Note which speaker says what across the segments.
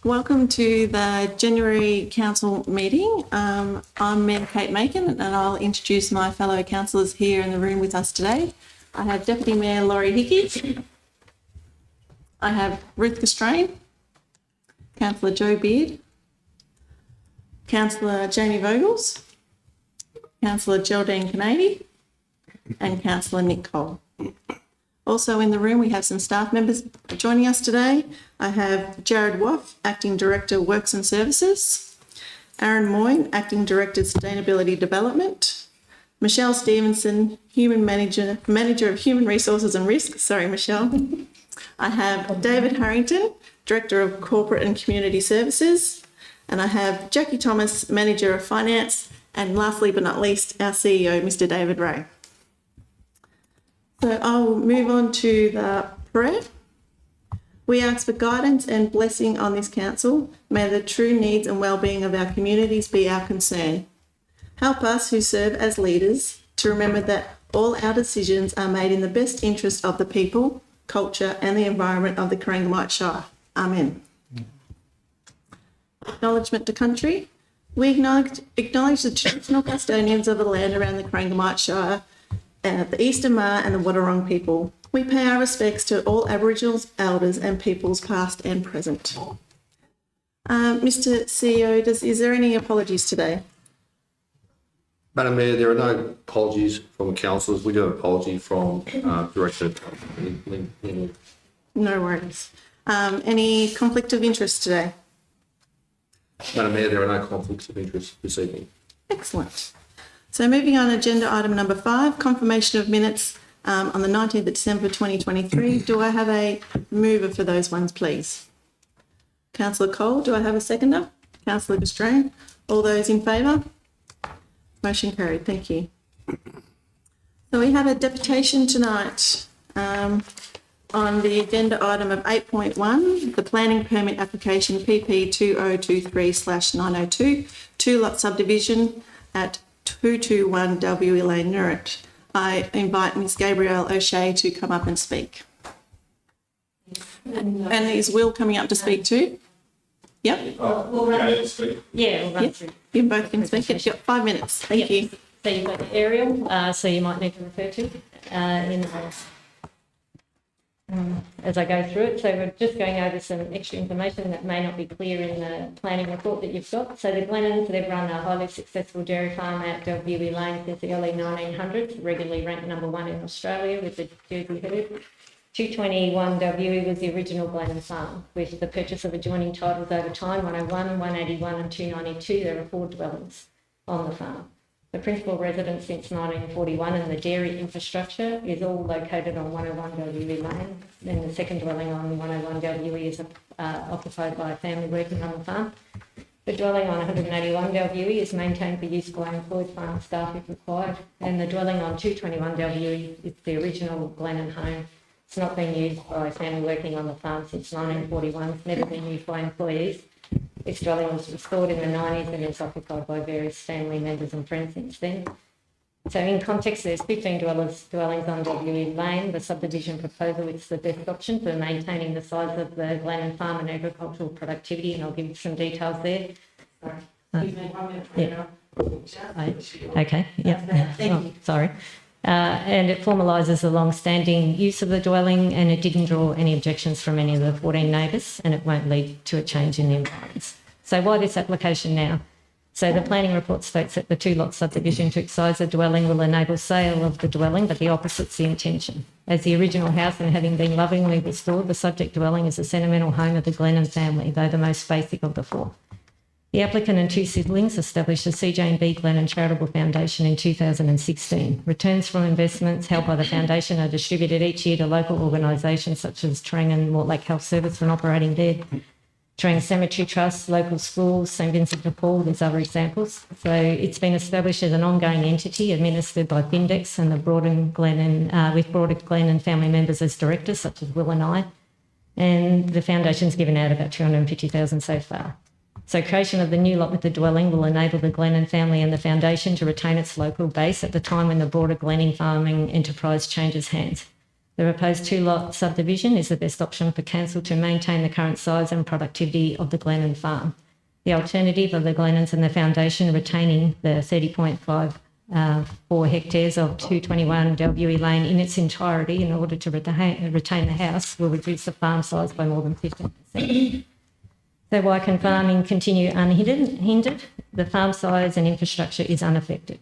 Speaker 1: Welcome to the January Council meeting. I'm Mayor Kate Macon and I'll introduce my fellow councillors here in the room with us today. I have Deputy Mayor Laurie Hickey. I have Ruth Castrain, Councillor Joe Beard, Councillor Jamie Vogels, Councillor Geraldine Canady and Councillor Nick Cole. Also in the room, we have some staff members joining us today. I have Jared Woff, Acting Director, Works and Services, Aaron Moyne, Acting Director, Sustainability Development, Michelle Stevenson, Manager of Human Resources and Risk. Sorry, Michelle. I have David Harrington, Director of Corporate and Community Services, and I have Jackie Thomas, Manager of Finance, and lastly but not least, our CEO, Mr. David Ray. So I'll move on to the prayer. We ask for guidance and blessing on this council. May the true needs and well-being of our communities be our concern. Help us who serve as leaders to remember that all our decisions are made in the best interest of the people, culture and the environment of the Corangamite Shire. Amen. Acknowledgement to country. We acknowledge the traditional custodians of the land around the Corangamite Shire, the Eastern Maar and the Wadawurrung people. We pay our respects to all Aboriginals, elders and peoples past and present. Mr CEO, is there any apologies today?
Speaker 2: Madam Mayor, there are no apologies from councillors. We do have an apology from Director.
Speaker 1: No worries. Any conflict of interest today?
Speaker 2: Madam Mayor, there are no conflicts of interest this evening.
Speaker 1: Excellent. So moving on, agenda item number 5, confirmation of minutes on the 19th of December 2023. Do I have a mover for those ones, please? Councillor Cole, do I have a seconder? Councillor Castrain, all those in favour? Motion carried, thank you. So we have a deputation tonight on the agenda item of 8.1, the planning permit application PP 2023/902, 2-lot subdivision at 221 W Lane, Nurrit. I invite Ms Gabrielle O'Shea to come up and speak. And is Will coming up to speak too? Yep.
Speaker 3: We'll run through. Yeah, we'll run through.
Speaker 1: You both can speak. You've got 5 minutes. Thank you.
Speaker 3: So you've got the aerial, so you might need to refer to as I go through it. So we're just going over some extra information that may not be clear in the planning report that you've got. So the Glennons, they've run a highly successful dairy farm at Belview Lane since the early 1900s, regularly ranked #1 in Australia with the Jersey herd. 221 W was the original Glennon farm, with the purchase of adjoining titles over time, 101, 181 and 292. There are 4 dwellings on the farm. The principal residence since 1941 and the dairy infrastructure is all located on 101 W Lane. Then the second dwelling on 101 W is occupied by a family working on the farm. The dwelling on 181 W is maintained for use by employed farm staff if required. And the dwelling on 221 W is the original Glennon home. It's not been used by a family working on the farm since 1941. It's never been used by employees. This dwelling was restored in the 90s and is occupied by various family members and friends since then. So in context, there's 15 dwellings on W Lane. The subdivision proposal is the best option for maintaining the size of the Glennon farm and agricultural productivity, and I'll give you some details there. Yeah. Okay, yeah. Oh, sorry. And it formalises the long-standing use of the dwelling, and it didn't draw any objections from any of the 14 neighbours, and it won't lead to a change in the environments. So why this application now? So the planning report states that the 2-lot subdivision to excise the dwelling will enable sale of the dwelling, but the opposite's the intention. As the original house and having been lovingly restored, the subject dwelling is a sentimental home of the Glennon family, though the most basic of the 4. The applicant and 2 siblings established the C.J.B. Glennon Charitable Foundation in 2016. Returns from investments held by the foundation are distributed each year to local organisations such as Trang and Mortlake Health Service when operating there, Trang Cemetery Trust, local schools, St Vincent de Paul, there's other examples. So it's been established as an ongoing entity administered by Findex and the with broader Glennon family members as directors, such as Will and I. And the foundation's given out about $250,000 so far. So creation of the new lot with the dwelling will enable the Glennon family and the foundation to retain its local base at the time when the broader Glenning farming enterprise changes hands. The proposed two-lot subdivision is the best option for council to maintain the current size and productivity of the Glennon farm. The alternative of the Glennons and the foundation retaining the 30.54 hectares of 221 Dalbury Lane in its entirety in order to retain the house will reduce the farm size by more than 15%. So why can farming continue unhindered? The farm size and infrastructure is unaffected.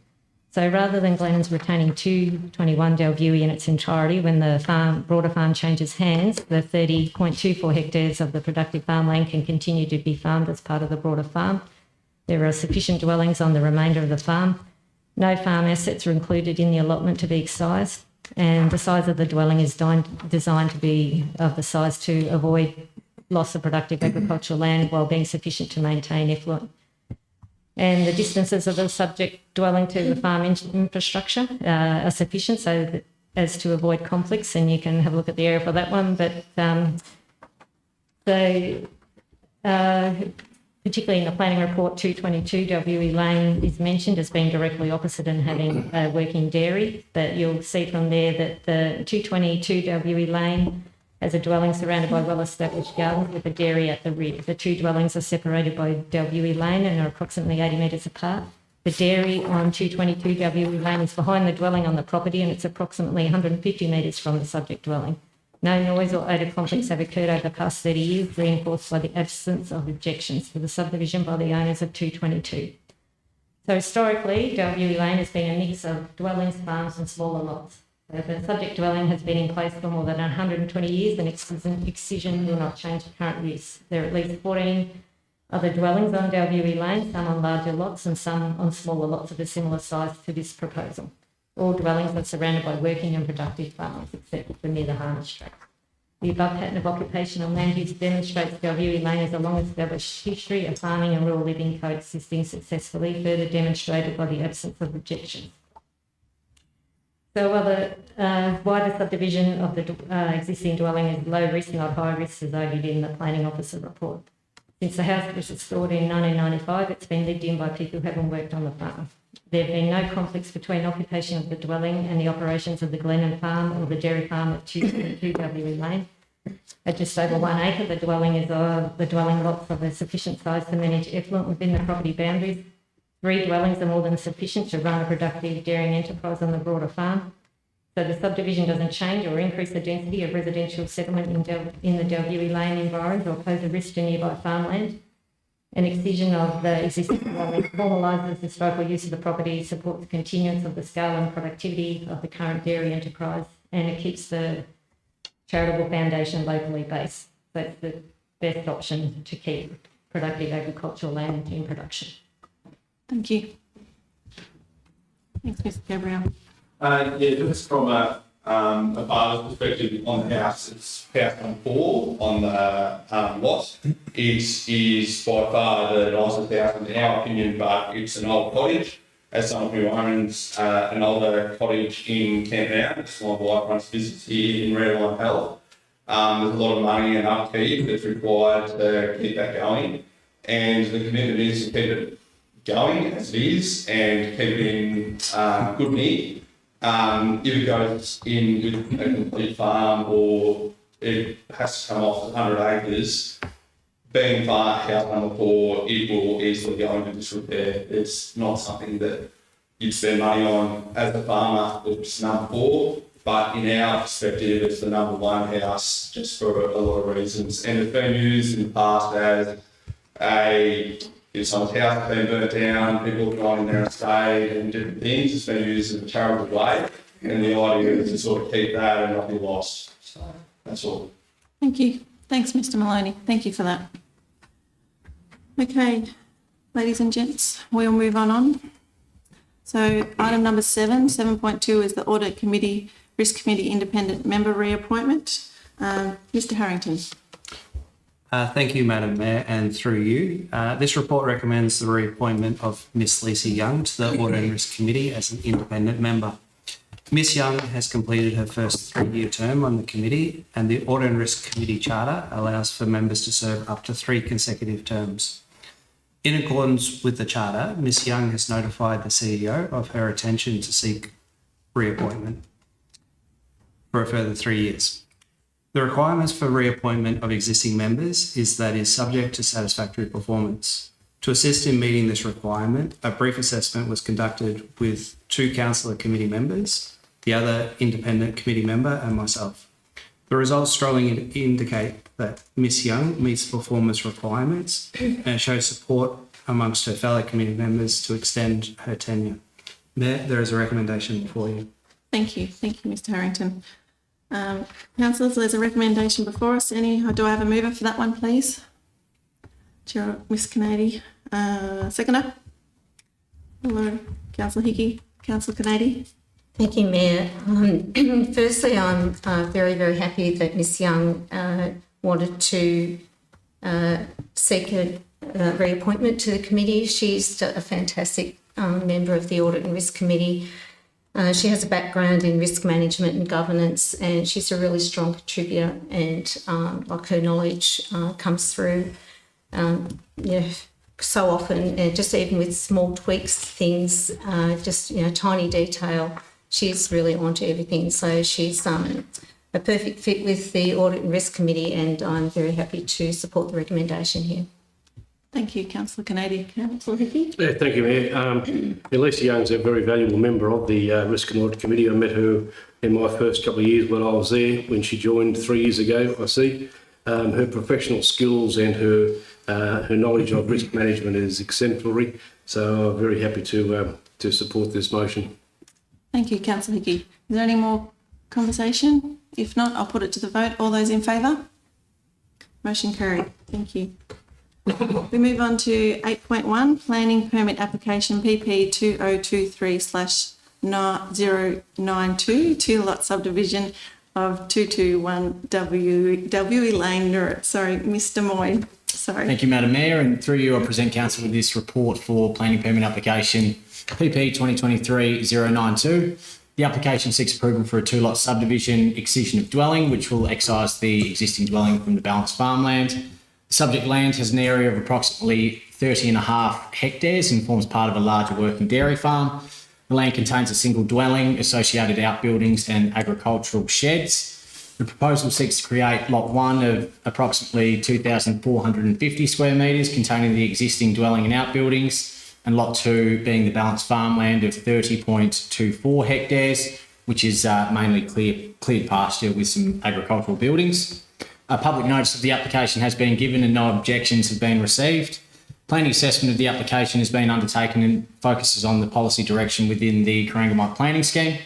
Speaker 3: So rather than Glennon's retaining 221 Dalbury in its entirety when the broader farm changes hands, the 30.24 hectares of the productive farmland can continue to be farmed as part of the broader farm. There are sufficient dwellings on the remainder of the farm. No farm assets are included in the allotment to be excised, and the size of the dwelling is designed to be of the size to avoid loss of productive agricultural land while being sufficient to maintain effluent. And the distances of the subject dwelling to the farm infrastructure are sufficient as to avoid conflicts, and you can have a look at the area for that one. But particularly in the planning report, 222 Dalbury Lane is mentioned as being directly opposite and having a working dairy. But you'll see from there that the 222 Dalbury Lane has a dwelling surrounded by well-established gardens with a dairy at the rear. The two dwellings are separated by Dalbury Lane and are approximately 80 metres apart. The dairy on 222 Dalbury Lane is behind the dwelling on the property, and it's approximately 150 metres from the subject dwelling. No noise or odour conflicts have occurred over the past 30 years, reinforced by the absence of objections to the subdivision by the owners of 222. So historically, Dalbury Lane has been a mix of dwellings, farms and smaller lots. The subject dwelling has been in place for more than 120 years and excision will not change the current use. There are at least 14 other dwellings on Dalbury Lane, some on larger lots and some on smaller lots of a similar size to this proposal. All dwellings are surrounded by working and productive farms except for near the harness track. The above pattern of occupation and land use demonstrates Dalbury Lane has a long established history of farming and rural living coexisting successfully, further demonstrated by the absence of objections. So why the subdivision of the existing dwelling is low risk, not high risk, is argued in the planning officer report. Since the house was restored in 1995, it's been lived in by people who haven't worked on the farm. There have been no conflicts between occupation of the dwelling and the operations of the Glennon farm or the dairy farm at 222 Dalbury Lane. At just over 1 acre, the dwelling lots of a sufficient size to manage effluent within the property boundaries. 3 dwellings are more than sufficient to run a productive dairying enterprise on the broader farm. So the subdivision doesn't change or increase the density of residential settlement in the Dalbury Lane environs or pose a risk to nearby farmland. An excision of the existing dwelling formalises the historical use of the property, supports the continuance of the scale and productivity of the current dairy enterprise, and it keeps the charitable foundation locally based. That's the best option to keep productive agricultural land in production.
Speaker 1: Thank you. Thanks, Mr. Gabriel.
Speaker 4: Just from a buyer's perspective on the house, it's house number 4 on the lot. It is by far the nicest house in our opinion, but it's an old cottage. As someone who owns an older cottage in Camden, it's my wife runs business here in Redline Health. There's a lot of money and upkeep that's required to keep that going, and the commitment is to keep it going as it is and keep it in good nick. If it goes in with a complete farm or it has to come off 100 acres, being house number 4, it will easily go into disrepair. It's not something that you'd spend money on as a farmer. It's number 4, but in our perspective, it's the number 1 house just for a lot of reasons. And it's been used in the past as if someone's house has been burnt down, people have gone in there and stayed and different things. It's been used in a charitable way, and the idea is to sort of keep that and not be lost. So that's all.
Speaker 1: Thank you. Thanks, Mr. Maloney. Thank you for that. Okay, ladies and gents, we'll move on. So item number 7.2 is the Audit Committee, Risk Committee Independent Member Reappointment. Mr. Harrington.
Speaker 5: Thank you, Madam Mayor, and through you. This report recommends the reappointment of Miss Lisa Young to the Audit and Risk Committee as an independent member. Miss Young has completed her first 3-year term on the committee, and the Audit and Risk Committee Charter allows for members to serve up to 3 consecutive terms. In accordance with the Charter, Miss Young has notified the CEO of her intention to seek reappointment. for a further 3 years. The requirements for reappointment of existing members is subject to satisfactory performance. To assist in meeting this requirement, a brief assessment was conducted with 2 councillor committee members, the other independent committee member and myself. The results strongly indicate that Ms Young meets the performance requirements and shows support amongst her fellow committee members to extend her tenure. There is a recommendation before you.
Speaker 1: Thank you, Mr Harrington. Councillors, there's a recommendation before us. Do I have a mover for that one, please? Chair, Ms Kennedy. Seconder? Hello, Councillor Hickey. Councillor Kennedy.
Speaker 6: Thank you, Mayor. Firstly, I'm very, very happy that Ms Young wanted to seek a reappointment to the committee. She's a fantastic member of the Audit and Risk Committee. She has a background in risk management and governance, and she's a really strong contributor, and her knowledge comes through so often, just even with small tweaks, things, tiny detail, she's really onto everything. So she's a perfect fit with the Audit and Risk Committee, and I'm very happy to support the recommendation here.
Speaker 1: Thank you, Councillor Kennedy. Councillor Hickey.
Speaker 7: Yeah, thank you, Mayor. Lisa Young's a very valuable member of the Risk and Audit Committee. I met her in my first couple of years when I was there, when she joined 3 years ago, I see. Her professional skills and her knowledge of risk management is exemplary. So I'm very happy to support this motion.
Speaker 1: Thank you, Councillor Hickey. Is there any more conversation? If not, I'll put it to the vote. All those in favour? Motion carried. Thank you. We move on to 8.1, Planning Permit Application PP 2023/092, 2-lot subdivision of 221 W Lane, Nurrit. Sorry, Mr Moyne. Sorry.
Speaker 8: Thank you, Madam Mayor, and through you I present Council with this report for Planning Permit Application PP 2023/092. The application seeks approval for a 2-lot subdivision excision of dwelling, which will excise the existing dwelling from the balanced farmland. The subject land has an area of approximately 30.5 hectares and forms part of a larger working dairy farm. The land contains a single dwelling, associated outbuildings and agricultural sheds. The proposal seeks to create Lot 1 of approximately 2,450 square metres containing the existing dwelling and outbuildings, and Lot 2 being the balanced farmland of 30.24 hectares, which is mainly cleared pasture with some agricultural buildings. A public notice of the application has been given and no objections have been received. Planning assessment of the application has been undertaken and focuses on the policy direction within the Corangamite planning scheme,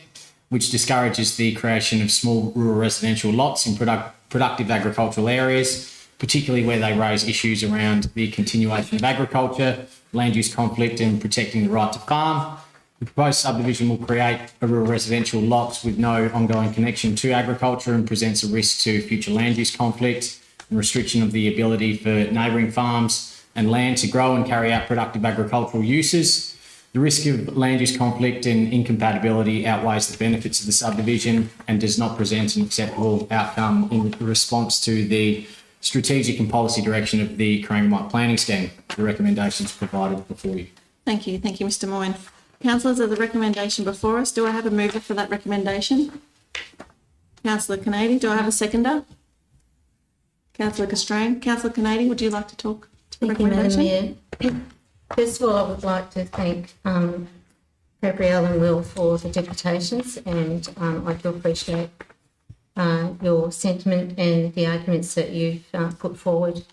Speaker 8: which discourages the creation of small rural residential lots in productive agricultural areas, particularly where they raise issues around the continuation of agriculture, land use conflict and protecting the right to farm. The proposed subdivision will create a rural residential lot with no ongoing connection to agriculture and presents a risk to future land use conflict and restriction of the ability for neighbouring farms and land to grow and carry out productive agricultural uses. The risk of land use conflict and incompatibility outweighs the benefits of the subdivision and does not present an acceptable outcome in response to the strategic and policy direction of the Corangamite planning scheme. The recommendations provided before you.
Speaker 1: Thank you, Mr Moyne. Councillors, there's a recommendation before us. Do I have a mover for that recommendation? Councillor Kennedy. Do I have a seconder? Councillor Castrain. Councillor Kennedy, would you like to talk to the recommendation?
Speaker 6: Thank you, Madam Mayor. First of all, I would like to thank Gabrielle and Will for the deputations, and I do appreciate your sentiment and the arguments that you've put forward.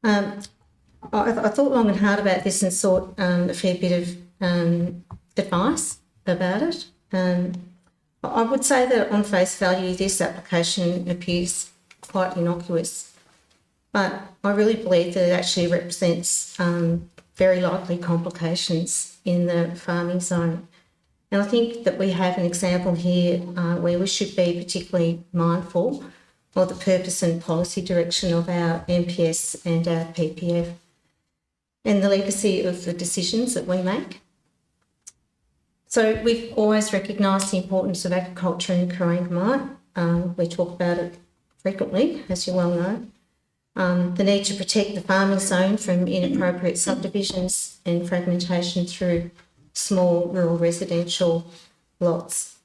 Speaker 6: I thought long and hard about this and sought a fair bit of advice about it. I would say that on face value, this application appears quite innocuous, but I really believe that it actually represents very likely complications in the farming zone. And I think that we have an example here where we should be particularly mindful of the purpose and policy direction of our MPS and our PPF and the legacy of the decisions that we make. So we've always recognised the importance of agriculture in Corangamite. We talk about it frequently, as you well know. The need to protect the farming zone from inappropriate subdivisions and fragmentation through small rural residential lots.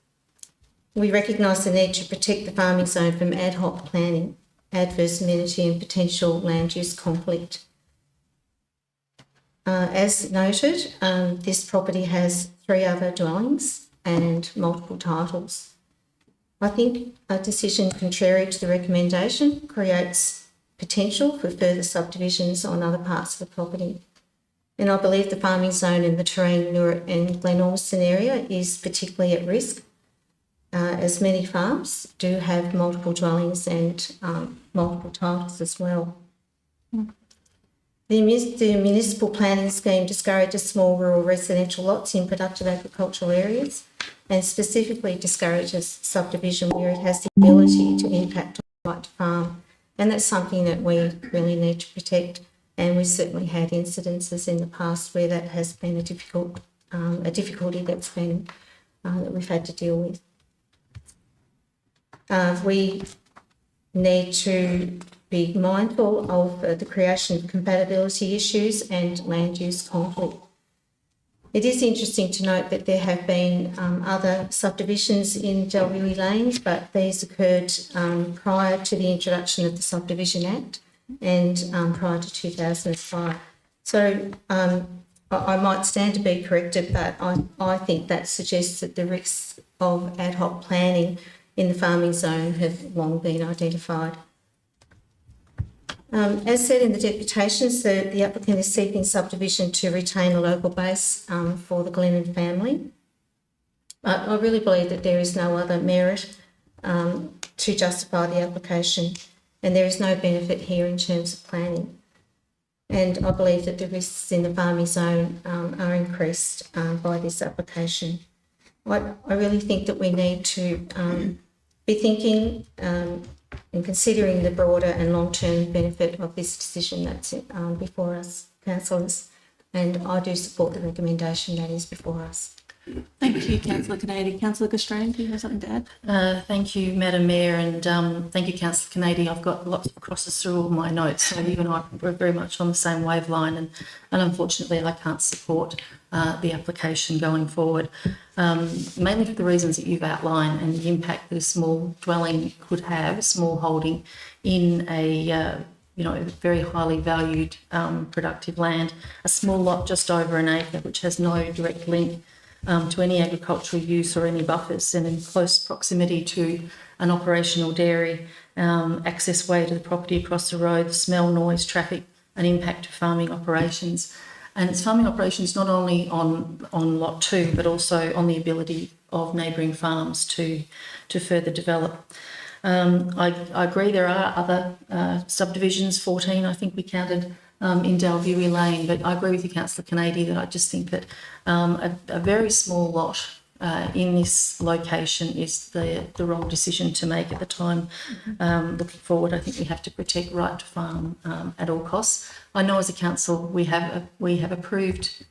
Speaker 6: We recognise the need to protect the farming zone from ad hoc planning, adverse amenity and potential land use conflict. As noted, this property has 3 other dwellings and multiple titles. I think a decision contrary to the recommendation creates potential for further subdivisions on other parts of the property. And I believe the farming zone in the Terrain and Glen Ormiston area is particularly at risk, as many farms do have multiple dwellings and multiple titles as well. The municipal planning scheme discourages small rural residential lots in productive agricultural areas and specifically discourages subdivision where it has the ability to impact on the right to farm. And that's something that we really need to protect. And we've certainly had incidences in the past where that has been a difficulty that's been that we've had to deal with. We need to be mindful of the creation of compatibility issues and land use conflict. It is interesting to note that there have been other subdivisions in Dalwiri Lanes, but these occurred prior to the introduction of the Subdivision Act and prior to 2005. So I might stand to be corrected, but I think that suggests that the risks of ad hoc planning in the farming zone have long been identified. As said in the deputations, the applicant is seeking subdivision to retain a local base for the Glennon family. But I really believe that there is no other merit to justify the application, and there is no benefit here in terms of planning. And I believe that the risks in the farming zone are increased by this application. I really think that we need to be thinking and considering the broader and long-term benefit of this decision that's before us, councillors, and I do support the recommendation that is before us.
Speaker 1: Thank you, Councillor Canady. Councillor Gastran, do you have something to add?
Speaker 9: Thank you, Madam Mayor, and thank you, Councillor Canady. I've got lots of crosses through all my notes, so you and I were very much on the same waveline, and unfortunately I can't support the application going forward, mainly for the reasons that you've outlined and the impact that a small dwelling could have, a small holding in a very highly valued productive land, a small lot just over an acre which has no direct link to any agricultural use or any buffers, and in close proximity to an operational dairy, access way to the property across the road, smell, noise, traffic, and impact to farming operations. And it's farming operations not only on lot 2, but also on the ability of neighbouring farms to further develop. I agree there are other subdivisions, 14 I think we counted, in Dalwiri Lane, but I agree with you, Councillor Canady, that I just think that a very small lot in this location is the wrong decision to make at the time. Looking forward, I think we have to protect right to farm at all costs. I know as a council we have approved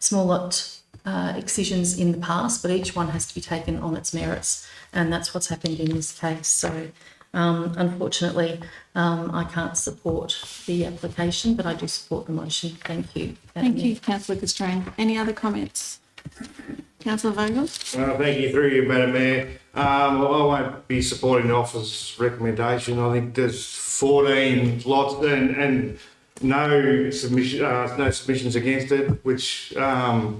Speaker 9: small lot excisions in the past, but each one has to be taken on its merits, and that's what's happened in this case. So unfortunately, I can't support the application, but I do support the motion. Thank you.
Speaker 1: Thank you, Councillor Gastran. Any other comments? Councillor Vogel?
Speaker 10: Thank you, through you, Madam Mayor. I won't be supporting the officer's recommendation. I think there's 14 lots and no submissions against it, which that'd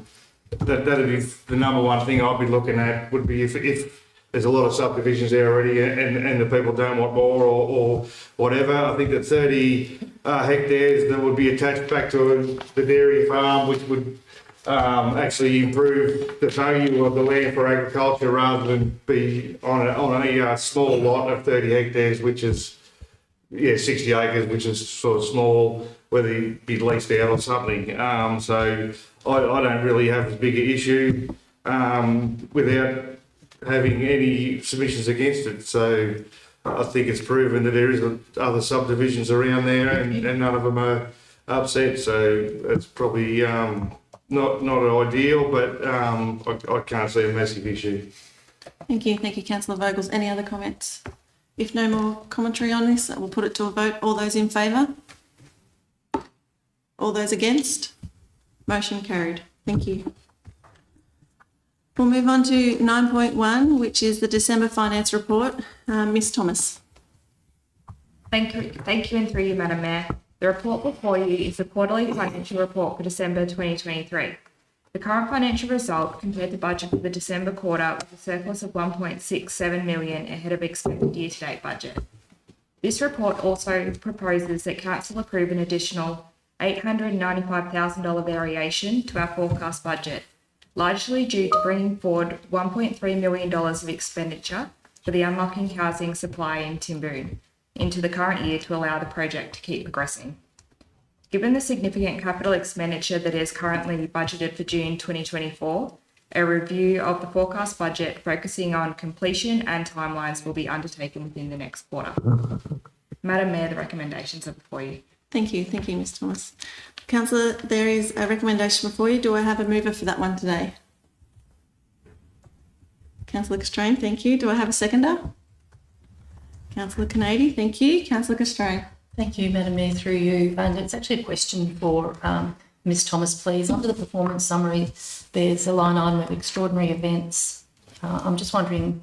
Speaker 10: be the number one thing I'd be looking at, would be if there's a lot of subdivisions there already and the people don't want more or whatever. I think that 30 hectares that would be attached back to the dairy farm, which would actually improve the value of the land for agriculture rather than be on a small lot of 30 hectares, which is 60 acres, which is sort of small, whether you be leased out or something. So I don't really have as big an issue without having any submissions against it. So I think it's proven that there is other subdivisions around there and none of them are upset. So it's probably not ideal, but I can't see a massive issue.
Speaker 1: Thank you, Councillor Vogels. Any other comments? If no more commentary on this, we'll put it to a vote. All those in favour? All those against? Motion carried. Thank you. We'll move on to 9.1, which is the December finance report. Ms Thomas.
Speaker 11: Thank you, and through you, Madam Mayor. The report before you is the quarterly financial report for December 2023. The current financial result compared to budget for the December quarter was a surplus of $1.67 million ahead of expected year-to-date budget. This report also proposes that Council approve an additional $895,000 variation to our forecast budget, largely due to bringing forward $1.3 million of expenditure for the Unlocking Housing Supply in Timboon into the current year to allow the project to keep progressing. Given the significant capital expenditure that is currently budgeted for June 2024, a review of the forecast budget focusing on completion and timelines will be undertaken within the next quarter. Madam Mayor, the recommendations are before you.
Speaker 1: Thank you, Ms Thomas. Councillor, there is a recommendation before you. Do I have a mover for that one today? Councillor Castrane, thank you. Do I have a seconder? Councillor Canady, thank you. Councillor Castrane.
Speaker 9: Thank you, Madam Mayor, through you. And it's actually a question for Ms Thomas, please. Under the performance summary, there's a line item of extraordinary events. I'm just wondering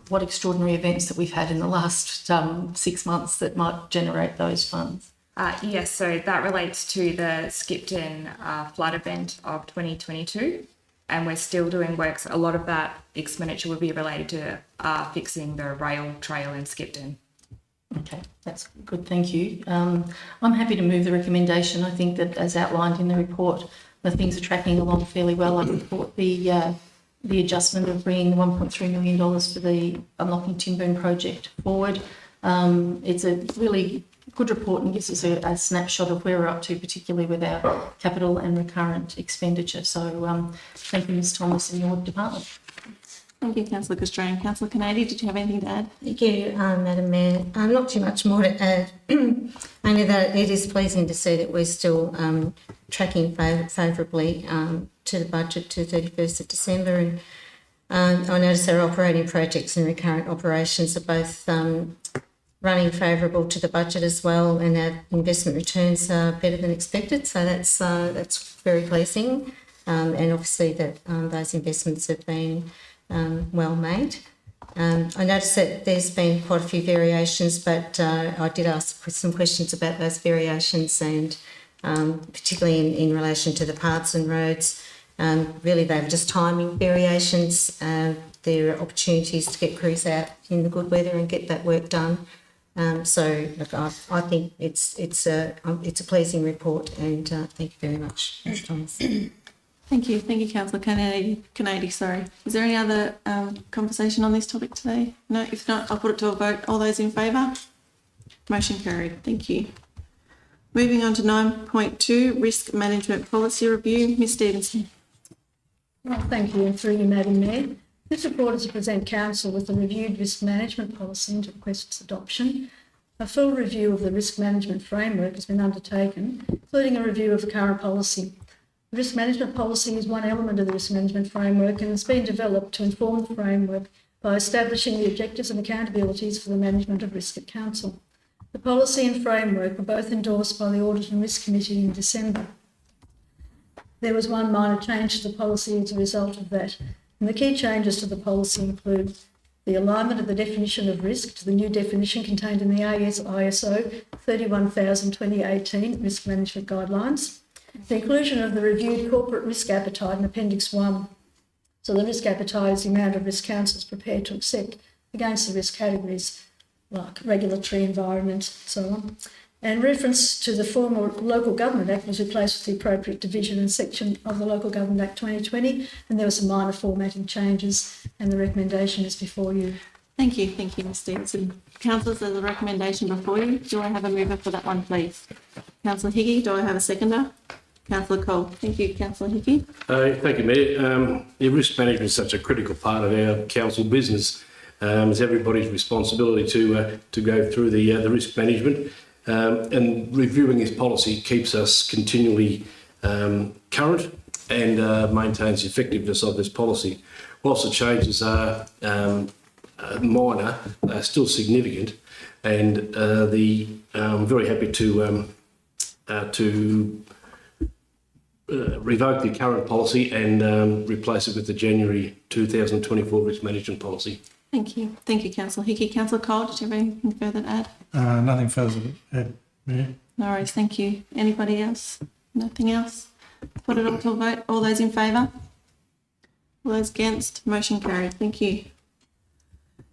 Speaker 9: what extraordinary events that we've had in the last 6 months that might generate those funds.
Speaker 11: Yes, so that relates to the Skipton flood event of 2022, and we're still doing works. A lot of that expenditure will be related to fixing the rail trail in Skipton.
Speaker 9: Okay, that's good, thank you. I'm happy to move the recommendation. I think that, as outlined in the report, the things are tracking along fairly well. I support the adjustment of bringing the $1.3 million for the Unlocking Timboon project forward. It's a really good report and gives us a snapshot of where we're up to, particularly with our capital and recurrent expenditure. So thank you, Ms Thomas, and your department.
Speaker 1: Thank you, Councillor Castrane. Councillor Canady, did you have anything to add?
Speaker 6: Thank you, Madam Mayor. Not too much more to add, only that it is pleasing to see that we're still tracking favourably to the budget to 31st of December. And I notice our operating projects and recurrent operations are both running favourable to the budget as well, and our investment returns are better than expected. So that's very pleasing, and obviously that those investments have been well made. I noticed that there's been quite a few variations, but I did ask some questions about those variations, and particularly in relation to the parts and roads. Really, they're just timing variations. There are opportunities to get crews out in the good weather and get that work done. So look, I think it's a pleasing report, and thank you very much, Ms Thomas.
Speaker 1: Thank you, Councillor Canady. Sorry. Is there any other conversation on this topic today? No. If not, I'll put it to a vote. All those in favour? Motion carried. Thank you. Moving on to 9.2, Risk Management Policy Review. Ms Stevenson.
Speaker 12: Well, thank you, and through you, Madam Mayor. This report is to present Council with a reviewed risk management policy and to request its adoption. A full review of the risk management framework has been undertaken, including a review of the current policy. The risk management policy is one element of the risk management framework and has been developed to inform the framework by establishing the objectives and accountabilities for the management of risk at Council. The policy and framework were both endorsed by the Audit and Risk Committee in December. There was one minor change to the policy as a result of that, and the key changes to the policy include the alignment of the definition of risk to the new definition contained in the ISO 31000:2018 Risk Management Guidelines, the inclusion of the reviewed corporate risk appetite in Appendix 1. So the risk appetite is the amount of risk Council is prepared to accept against the risk categories like regulatory, environment, so on. And reference to the former Local Government Act was replaced with the appropriate division and section of the Local Government Act 2020, and there were some minor formatting changes, and the recommendation is before you.
Speaker 1: Thank you, Ms Stevenson. Councillors, there's a recommendation before you. Do I have a mover for that one, please? Councillor Higgy, do I have a seconder? Councillor Cole. Thank you, Councillor Higgy.
Speaker 7: Thank you, Mayor. Risk management is such a critical part of our council business. It's everybody's responsibility to go through the risk management, and reviewing this policy keeps us continually current and maintains the effectiveness of this policy. Whilst the changes are minor, they're still significant, and I'm very happy to revoke the current policy and replace it with the January 2024 risk management policy.
Speaker 1: Thank you. Thank you, Councillor Hickey. Councillor Cole, did you have anything further to add?
Speaker 13: Nothing further to add, Mayor.
Speaker 1: No worries, thank you. Anybody else? Nothing else? Put it all to a vote. All those in favour? All those against? Motion carried. Thank you.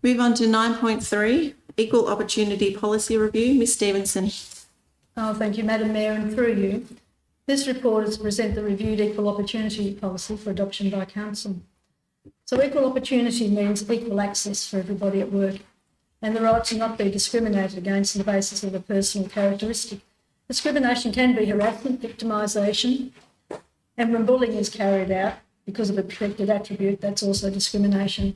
Speaker 1: Move on to 9.3, Equal Opportunity Policy Review. Ms Stevenson.
Speaker 12: Oh, thank you, Madam Mayor, and through you. This report is to present the reviewed equal opportunity policy for adoption by Council. So equal opportunity means equal access for everybody at work and the right to not be discriminated against on the basis of a personal characteristic. Discrimination can be harassment, victimisation, and when bullying is carried out because of a protected attribute, that's also discrimination.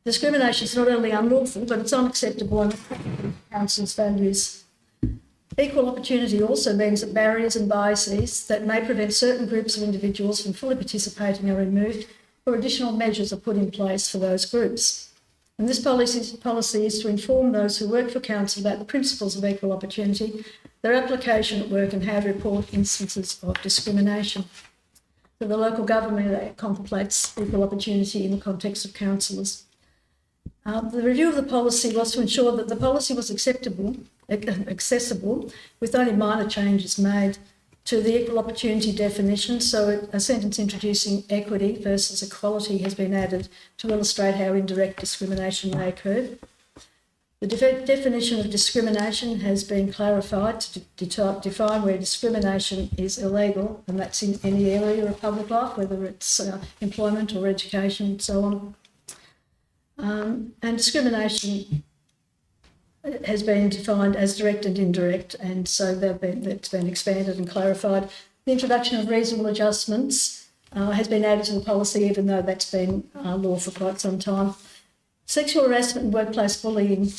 Speaker 12: Discrimination is not only unlawful, but it's unacceptable and Council's values. Equal opportunity also means that barriers and biases that may prevent certain groups of individuals from fully participating are removed, or additional measures are put in place for those groups. And this policy is to inform those who work for Council about the principles of equal opportunity, their application at work and how to report instances of discrimination. So the local government contemplates equal opportunity in the context of councillors. The review of the policy was to ensure that the policy was accessible, with only minor changes made to the equal opportunity definition. So a sentence introducing equity versus equality has been added to illustrate how indirect discrimination may occur. The definition of discrimination has been clarified to define where discrimination is illegal, and that's in any area of public life, whether it's employment or education and so on. And discrimination has been defined as direct and indirect, and so that's been expanded and clarified. The introduction of reasonable adjustments has been added to the policy, even though that's been law for quite some time. Sexual harassment and workplace bullying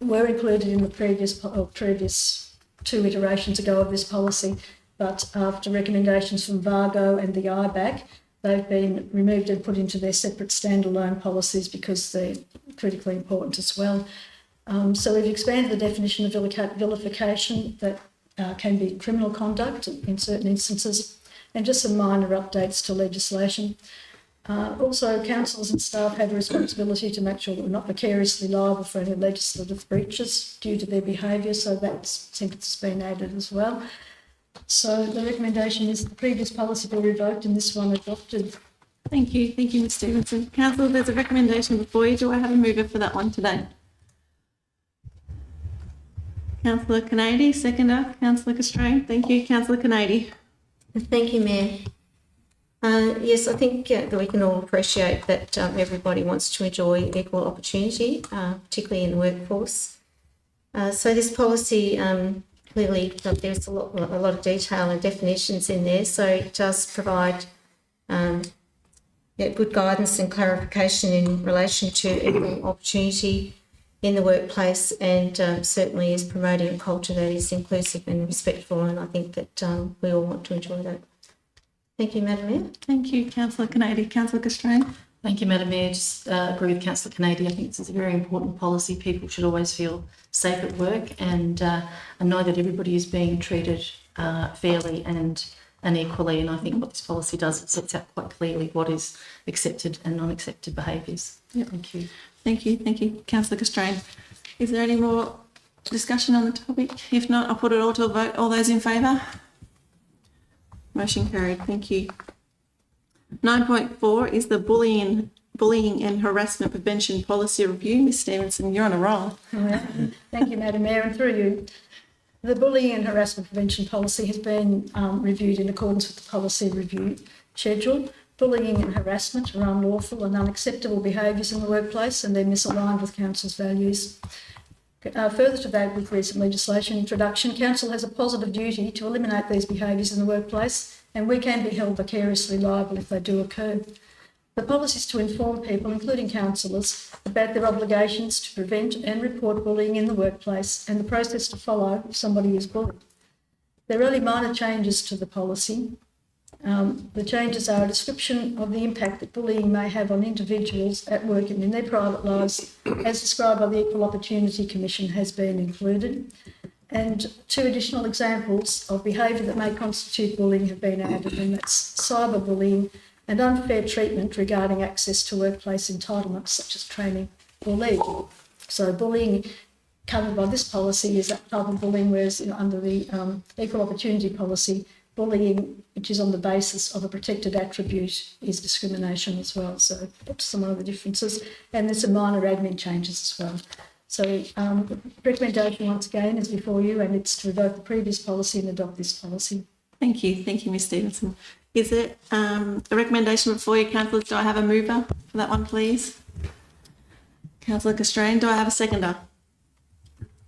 Speaker 12: were included in the previous two iterations ago of this policy, but after recommendations from VARGO and the IBAC, they've been removed and put into their separate standalone policies because they're critically important as well. So we've expanded the definition of vilification that can be criminal conduct in certain instances, and just some minor updates to legislation. Also, councillors and staff have a responsibility to make sure that we're not vicariously liable for any legislative breaches due to their behaviour, so that sentence has been added as well. So the recommendation is the previous policy be revoked and this one adopted.
Speaker 1: Thank you, Ms Stevenson. Councillor, there's a recommendation before you. Do I have a mover for that one today? Councillor Canady, seconder. Councillor Castrain. Thank you. Councillor Canady.
Speaker 6: Thank you, Mayor. Yes, I think that we can all appreciate that everybody wants to enjoy equal opportunity, particularly in the workforce. So this policy, clearly there's a lot of detail and definitions in there, so it does provide good guidance and clarification in relation to equal opportunity in the workplace, and certainly is promoting a culture that is inclusive and respectful, and I think that we all want to enjoy that. Thank you, Madam Mayor.
Speaker 1: Thank you, Councillor Canady. Councillor Castrain.
Speaker 9: Thank you, Madam Mayor. Just agree with Councillor Canady. I think this is a very important policy. People should always feel safe at work, and I know that everybody is being treated fairly and equally, and I think what this policy does, it sets out quite clearly what is accepted and non-accepted behaviours.
Speaker 1: Yep.
Speaker 9: Thank you.
Speaker 1: Thank you. Thank you, Councillor Castrain. Is there any more discussion on the topic? If not, I'll put it all to a vote. All those in favour? Motion carried. Thank you. 9.4 is the bullying and harassment prevention policy review. Ms Stevenson, you're on a roll.
Speaker 12: Thank you, Madam Mayor, and through you. The bullying and harassment prevention policy has been reviewed in accordance with the policy review schedule. Bullying and harassment are unlawful and unacceptable behaviours in the workplace, and they're misaligned with Council's values. Further to that, with recent legislation introduction, Council has a positive duty to eliminate these behaviours in the workplace, and we can be held vicariously liable if they do occur. The policy is to inform people, including councillors, about their obligations to prevent and report bullying in the workplace and the process to follow if somebody is bullied. There are only minor changes to the policy. The changes are a description of the impact that bullying may have on individuals at work and in their private lives, as described by the Equal Opportunity Commission, has been included. And 2 additional examples of behaviour that may constitute bullying have been added, and that's cyberbullying and unfair treatment regarding access to workplace entitlements such as training or leave. So bullying covered by this policy is that type of bullying, whereas under the equal opportunity policy, bullying which is on the basis of a protected attribute is discrimination as well. So that's some of the differences, and there's some minor admin changes as well. So the recommendation once again is before you, and it's to revoke the previous policy and adopt this policy.
Speaker 1: Thank you, Ms Stevenson. Is it a recommendation before you, councillors? Do I have a mover for that one, please? Councillor Castrain, do I have a seconder?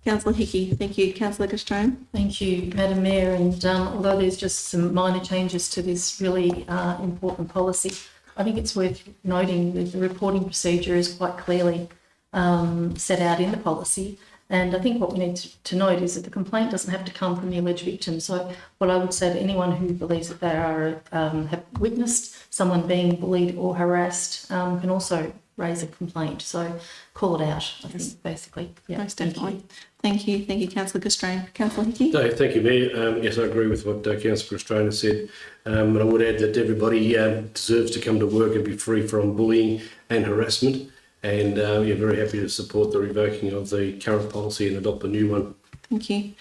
Speaker 1: Councillor Hickey, thank you. Councillor Castrain.
Speaker 9: Thank you, Madam Mayor. And although there's just some minor changes to this really important policy, I think it's worth noting that the reporting procedure is quite clearly set out in the policy. And I think what we need to note is that the complaint doesn't have to come from the alleged victim. So what I would say to anyone who believes that they are have witnessed someone being bullied or harassed can also raise a complaint. So call it out, I think, basically. Yeah,
Speaker 1: most definitely. Thank you, Councillor Castrain. Councillor Hickey?
Speaker 7: No, thank you, Mayor. Yes, I agree with what Councillor Castrain has said. And I would add that everybody deserves to come to work and be free from bullying and harassment. And we're very happy to support the revoking of the current policy and adopt a new one.
Speaker 1: Thank you.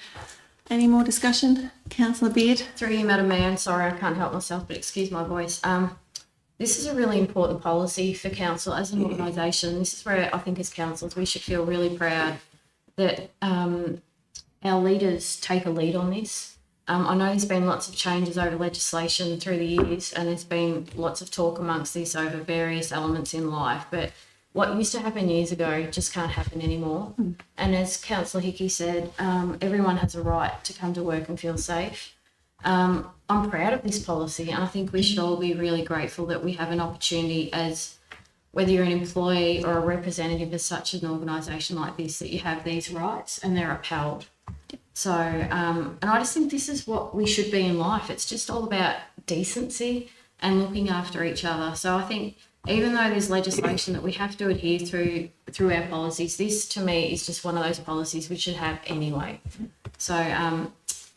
Speaker 1: Any more discussion? Councillor Beard?
Speaker 14: Through you, Madam Mayor, and sorry I can't help myself, but excuse my voice. This is a really important policy for council as an organisation. This is where I think as councils we should feel really proud that our leaders take a lead on this. I know there's been lots of changes over legislation through the years, and there's been lots of talk amongst this over various elements in life, but what used to happen years ago just can't happen anymore. And as Councillor Hickey said, everyone has a right to come to work and feel safe. I'm proud of this policy, and I think we should all be really grateful that we have an opportunity as whether you're an employee or a representative of such an organisation like this, that you have these rights and they're upheld. So, and I just think this is what we should be in life. It's just all about decency and looking after each other. So I think even though there's legislation that we have to adhere through our policies, this to me is just one of those policies we should have anyway. So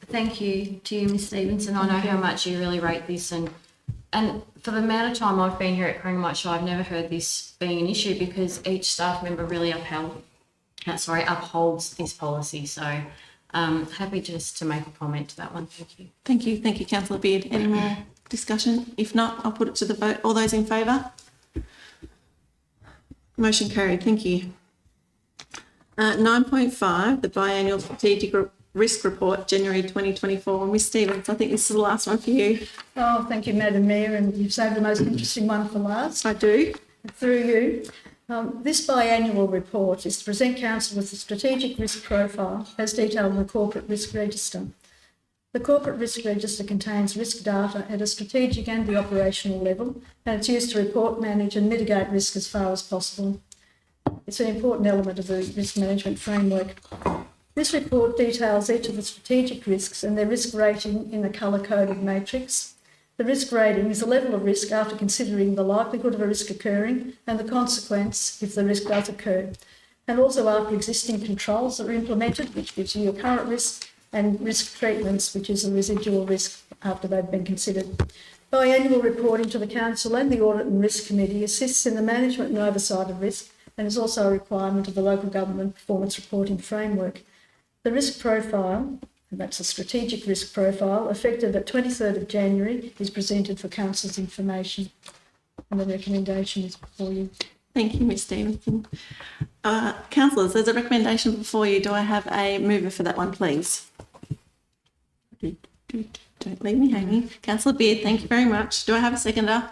Speaker 14: thank you to you, Ms Stevenson. I know how much you really rate this, and for the amount of time I've been here at Corangamite Shire, I've never heard this being an issue because each staff member really upholds this policy. So happy just to make a comment to that one. Thank you.
Speaker 1: Thank you, Councillor Beard. Any more discussion? If not, I'll put it to the vote. All those in favour? Motion carried. Thank you. 9.5, the biannual strategic risk report, January 2024. Ms Stevens, I think this is the last one for you.
Speaker 12: Oh, thank you, Madam Mayor, and you've saved the most interesting one for last.
Speaker 1: I do.
Speaker 12: Through you. This biannual report is to present Council with a strategic risk profile as detailed in the Corporate Risk Register. The Corporate Risk Register contains risk data at a strategic and the operational level, and it's used to report, manage and mitigate risk as far as possible. It's an important element of the risk management framework. This report details each of the strategic risks and their risk rating in the colour-coded matrix. The risk rating is a level of risk after considering the likelihood of a risk occurring and the consequence if the risk does occur, and also after existing controls that are implemented, which gives you your current risk, and risk treatments, which is a residual risk after they've been considered. Biannual reporting to the Council and the Audit and Risk Committee assists in the management and oversight of risk, and is also a requirement of the Local Government Performance Reporting Framework. The risk profile, and that's a strategic risk profile, effective at 23rd of January, is presented for Council's information, and the recommendation is before you.
Speaker 1: Thank you, Ms Stevenson. Councillors, there's a recommendation before you. Do I have a mover for that one, please? Don't leave me hanging. Councillor Beard, thank you very much. Do I have a seconder?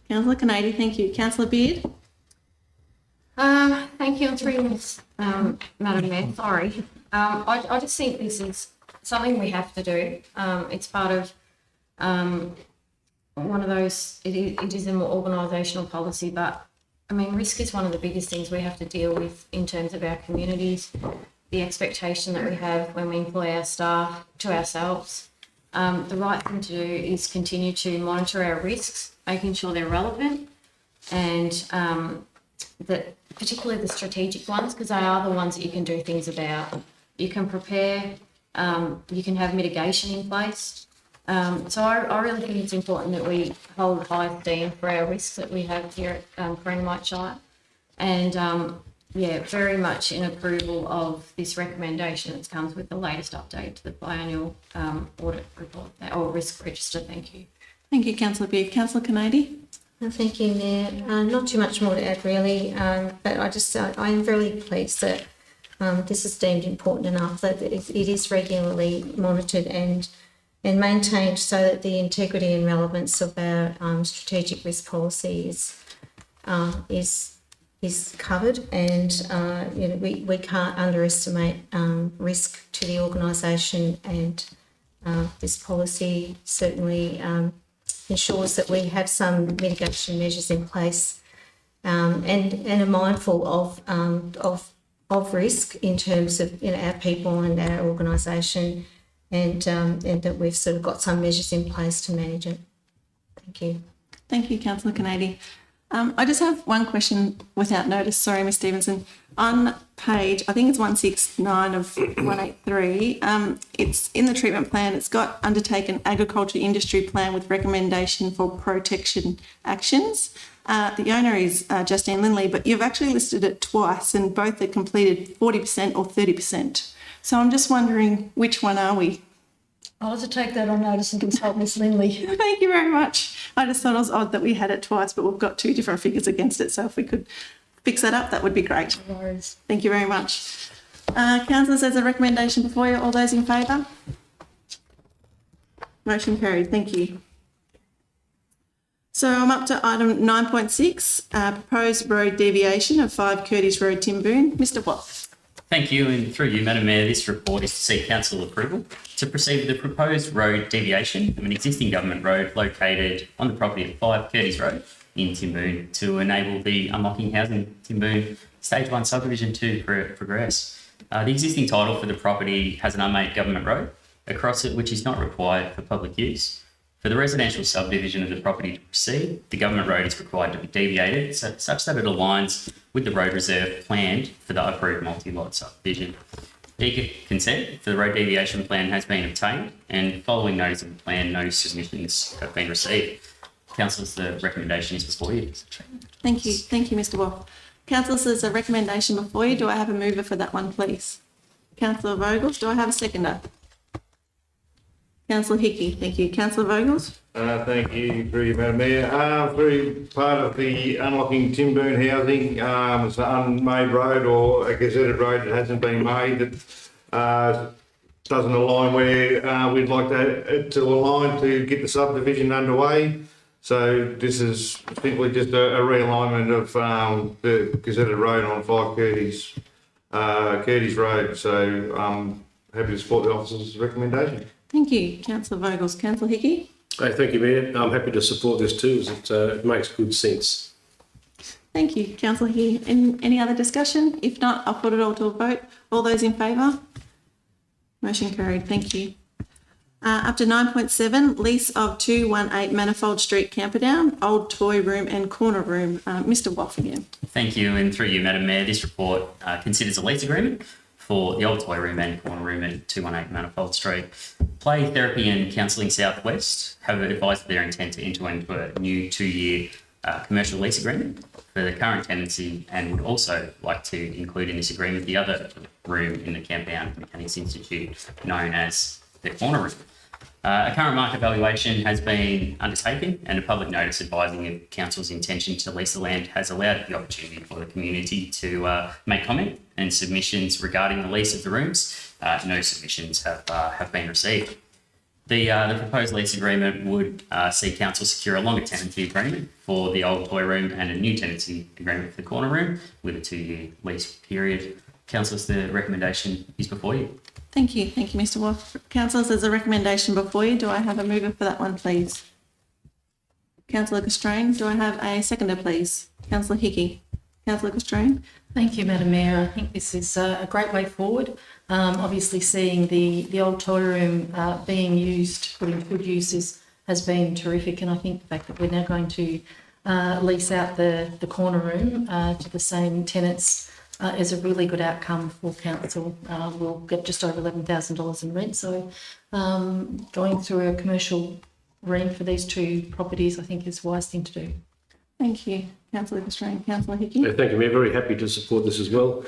Speaker 1: Councillor Kennedy, thank you. Councillor Beard?
Speaker 14: Thank you, and through you, Madam Mayor. Sorry. I just think this is something we have to do. It's part of one of those, it is a more organisational policy, but I mean, risk is one of the biggest things we have to deal with in terms of our communities, the expectation that we have when we employ our staff to ourselves. The right thing to do is continue to monitor our risks, making sure they're relevant, and that particularly the strategic ones, because they are the ones that you can do things about. you can prepare, you can have mitigation in place. So I really think it's important that we hold high esteem for our risks that we have here at Corangamite Shire. And very much in approval of this recommendation that comes with the latest update to the biannual audit report or risk register. Thank you.
Speaker 1: Thank you, Councillor Beard. Councillor Kennedy?
Speaker 6: Thank you, Mayor. Not too much more to add, really, but I am very pleased that this is deemed important enough that it is regularly monitored and maintained so that the integrity and relevance of our strategic risk policy is covered, and we can't underestimate risk to the organisation, and this policy certainly ensures that we have some mitigation measures in place and are mindful of risk in terms of our people and our organisation, and that we've sort of got some measures in place to manage it. Thank you.
Speaker 1: Thank you, Councillor Kennedy. I just have one question without notice. Sorry, Ms Stevenson. On page, I think it's 169 of 183, it's in the treatment plan, it's got undertaken agriculture industry plan with recommendation for protection actions. The owner is Justine Lindley, but you've actually listed it twice and both are completed 40% or 30%. So I'm just wondering, which one are we?
Speaker 12: I'll have to take that on notice and consult Ms Lindley.
Speaker 1: Thank you very much. I just thought it was odd that we had it twice, but we've got two different figures against it. So if we could fix that up, that would be great.
Speaker 12: No worries.
Speaker 1: Thank you very much. Councillors, there's a recommendation before you. All those in favour? Motion carried. Thank you. So I'm up to item 9.6, proposed road deviation of 5 Curtis Road, Timboon. Mr Watt.
Speaker 15: Thank you, and through you, Madam Mayor, this report is to seek council approval to proceed with the proposed road deviation of an existing government road located on the property of 5 Curtis Road in Timboon to enable the Unlocking Housing Timboon Stage 1 subdivision to progress. The existing title for the property has an unmade government road across it, which is not required for public use. For the residential subdivision of the property to proceed, the government road is required to be deviated such that it aligns with the road reserve planned for the approved multi-lot subdivision. Eager consent for the road deviation plan has been obtained, and following notice of the plan, no submissions have been received. Councillors, the recommendation is before you.
Speaker 1: Thank you. Thank you, Mr Watt. Councillors, there's a recommendation before you. Do I have a mover for that one, please? Councillor Vogels, do I have a seconder? Councillor Hickey, thank you. Councillor Vogels?
Speaker 10: Thank you, through you, Madam Mayor. Through part of the Unlocking Timboon Housing, it's an unmade road or a gazetted road that hasn't been made that doesn't align where we'd like it to align to get the subdivision underway. So this is simply just a realignment of the gazetted road on 5 Curtis Road. So I'm happy to support the officer's recommendation.
Speaker 1: Thank you, Councillor Vogels. Councillor Hickey?
Speaker 7: Thank you, Mayor. I'm happy to support this too, as it makes good sense.
Speaker 1: Thank you, Councillor Hickey. Any other discussion? If not, I'll put it all to a vote. All those in favour? Motion carried. Thank you. Up to 9.7, lease of 218 Manifold Street, Camperdown, old toy room and corner room. Mr Waff again.
Speaker 15: Thank you, and through you, Madam Mayor, this report considers a lease agreement for the old toy room and corner room at 218 Manifold Street. Play Therapy and Counselling Southwest have advised their intent to enter into a new 2-year commercial lease agreement for the current tenancy, and would also like to include in this agreement the other room in the Camperdown Mechanics Institute known as the corner room. A current market valuation has been undertaken, and a public notice advising of Council's intention to lease the land has allowed the opportunity for the community to make comment and submissions regarding the lease of the rooms. No submissions have been received. The proposed lease agreement would see Council secure a longer tenancy agreement for the old toy room and a new tenancy agreement for the corner room with a 2-year lease period. Councillors, the recommendation is before you.
Speaker 1: Thank you. Thank you, Mr Waff. Councillors, there's a recommendation before you. Do I have a mover for that one, please? Councillor Castrain, do I have a seconder, please? Councillor Hickey. Councillor Castrain.
Speaker 9: Thank you, Madam Mayor. I think this is a great way forward. Obviously, seeing the old toy room being used, put into good use has been terrific, and I think the fact that we're now going to lease out the corner room to the same tenants is a really good outcome for council. We'll get just over $11,000 in rent. So going through a commercial rent for these two properties, I think is a wise thing to do.
Speaker 1: Thank you, Councillor Australian. Councillor Hickey?
Speaker 7: Thank you, Mayor. Very happy to support this as well.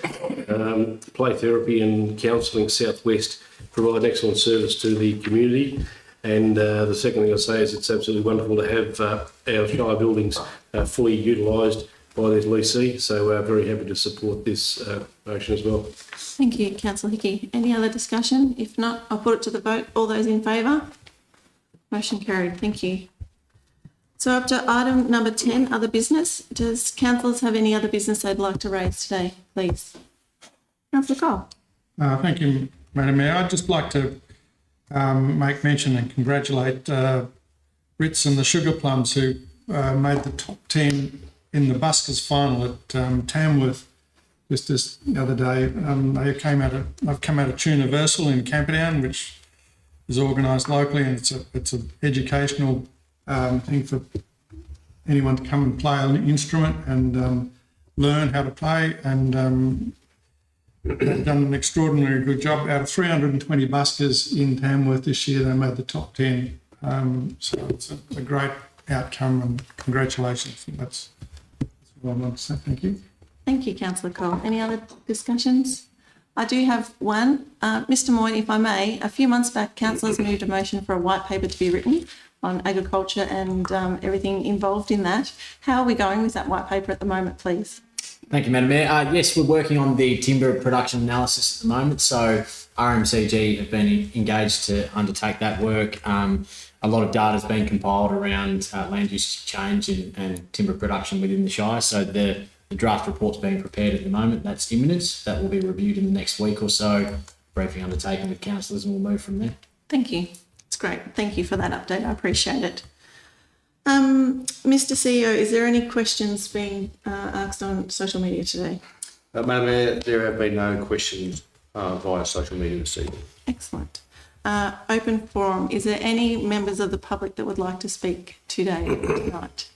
Speaker 7: Play Therapy and Counselling Southwest provide excellent service to the community. And the second thing I'll say is it's absolutely wonderful to have our Shire buildings fully utilised by these leasees. So very happy to support this motion as well.
Speaker 1: Thank you, Councillor Hickey. Any other discussion? If not, I'll put it to the vote. All those in favour? Motion carried. Thank you. So up to item number 10, other business. Does councillors have any other business they'd like to raise today, please? Councillor Cole.
Speaker 13: Thank you, Madam Mayor. I'd just like to make mention and congratulate Ritz and the Sugar Plums who made the top 10 in the buskers final at Tamworth just this the other day. They've come out of Tuniversal in Camperdown, which is organised locally, and it's an educational thing for anyone to come and play an instrument and learn how to play. And they've done an extraordinarily good job. Out of 320 buskers in Tamworth this year, they made the top 10. So it's a great outcome, and congratulations. And that's what I want to say. Thank you.
Speaker 1: Thank you, Councillor Cole. Any other discussions? I do have one. Mr Moyne, if I may, a few months back, councillors moved a motion for a white paper to be written on agriculture and everything involved in that. How are we going with that white paper at the moment, please?
Speaker 8: Thank you, Madam Mayor. Yes, we're working on the timber production analysis at the moment. So RMCG have been engaged to undertake that work. A lot of data has been compiled around land use change and timber production within the Shire. So the draft report's being prepared at the moment. That's imminent. That will be reviewed in the next week or so. Briefing undertaken with councillors, and we'll move from there.
Speaker 1: Thank you. It's great. Thank you for that update. I appreciate it. Mr CEO, is there any questions being asked on social media today?
Speaker 2: Madam Mayor, there have been no questions via social media this evening.
Speaker 1: Excellent. Open forum. Is there any members of the public that would like to speak tonight?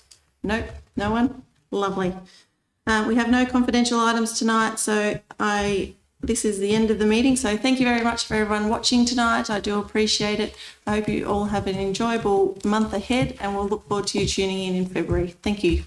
Speaker 1: Nope, no one? Lovely. We have no confidential items tonight, so this is the end of the meeting. So thank you very much for everyone watching tonight. I do appreciate it. I hope you all have an enjoyable month ahead, and we'll look forward to you tuning in February. Thank you.